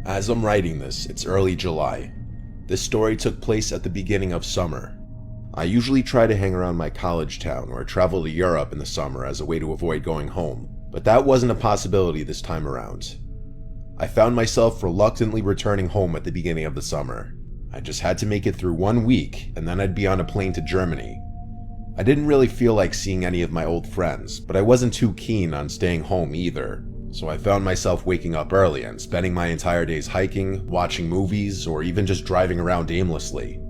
As I'm writing this, it's early July. This story took place at the beginning of summer. I usually try to hang around my college town or travel to Europe in the summer as a way to avoid going home, but that wasn't a possibility this time around. I found myself reluctantly returning home at the beginning of the summer. I just had to make it through 1 week and then I'd be on a plane to Germany. I didn't really feel like seeing any of my old friends, but I wasn't too keen on staying home either. So I found myself waking up early and spending my entire days hiking, watching movies, or even just driving around aimlessly.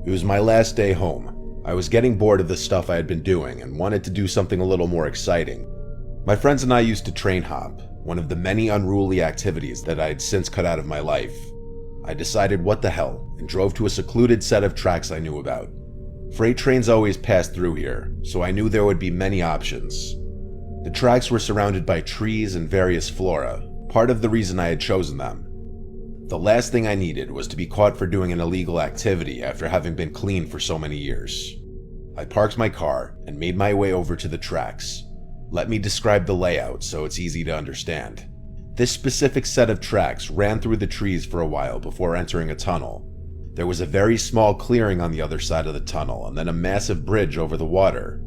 It was my last day home. I was getting bored of the stuff I had been doing and wanted to do something a little more exciting. My friends and I used to train hop, one of the many unruly activities that I had since cut out of my life. I decided what the hell and drove to a secluded set of tracks I knew about. Freight trains always passed through here, so I knew there would be many options. The tracks were surrounded by trees and various flora, part of the reason I had chosen them. The last thing I needed was to be caught for doing an illegal activity after having been clean for so many years. I parked my car and made my way over to the tracks. Let me describe the layout so it's easy to understand. This specific set of tracks ran through the trees for a while before entering a tunnel. There was a very small clearing on the other side of the tunnel and then a massive bridge over the water.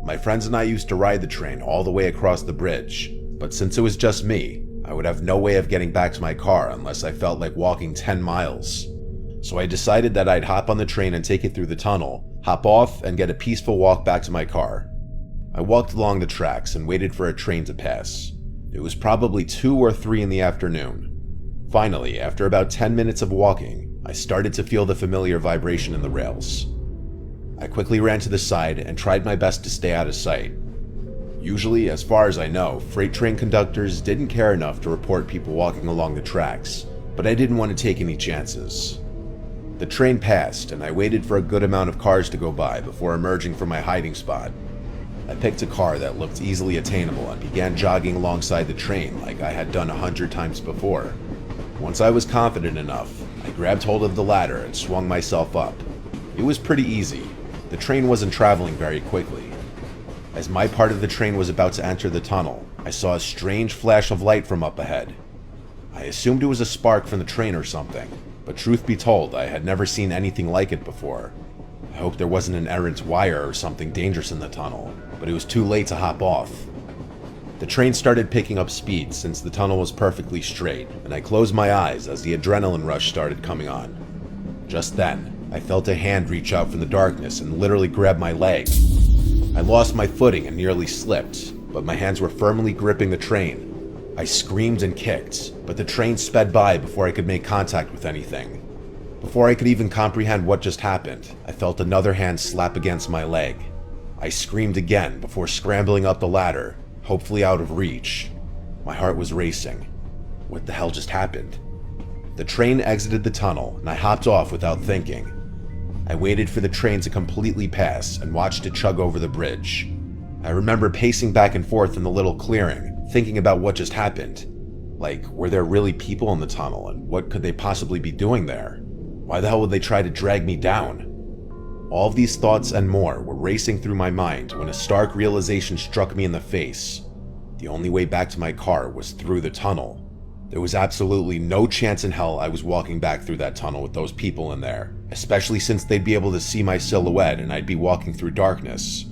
My friends and I used to ride the train all the way across the bridge, but since it was just me, I would have no way of getting back to my car unless I felt like walking 10 miles. So I decided that I'd hop on the train and take it through the tunnel, hop off, and get a peaceful walk back to my car. I walked along the tracks and waited for a train to pass. It was probably 2 or 3 in the afternoon. Finally, after about 10 minutes of walking, I started to feel the familiar vibration in the rails. I quickly ran to the side and tried my best to stay out of sight. Usually, as far as I know, freight train conductors didn't care enough to report people walking along the tracks, but I didn't want to take any chances. The train passed and I waited for a good amount of cars to go by before emerging from my hiding spot. I picked a car that looked easily attainable and began jogging alongside the train like I had done 100 times before. Once I was confident enough, I grabbed hold of the ladder and swung myself up. It was pretty easy. The train wasn't traveling very quickly. As my part of the train was about to enter the tunnel, I saw a strange flash of light from up ahead. I assumed it was a spark from the train or something, but truth be told, I had never seen anything like it before. I hoped there wasn't an errant wire or something dangerous in the tunnel, but it was too late to hop off. The train started picking up speed since the tunnel was perfectly straight, and I closed my eyes as the adrenaline rush started coming on. Just then, I felt a hand reach out from the darkness and literally grab my leg. I lost my footing and nearly slipped, but my hands were firmly gripping the train. I screamed and kicked, but the train sped by before I could make contact with anything. Before I could even comprehend what just happened, I felt another hand slap against my leg. I screamed again before scrambling up the ladder, hopefully out of reach. My heart was racing. What the hell just happened? The train exited the tunnel and I hopped off without thinking. I waited for the train to completely pass and watched it chug over the bridge. I remember pacing back and forth in the little clearing, thinking about what just happened. Like, were there really people in the tunnel and what could they possibly be doing there? Why the hell would they try to drag me down? All of these thoughts and more were racing through my mind when a stark realization struck me in the face. The only way back to my car was through the tunnel. There was absolutely no chance in hell I was walking back through that tunnel with those people in there, especially since they'd be able to see my silhouette and I'd be walking through darkness.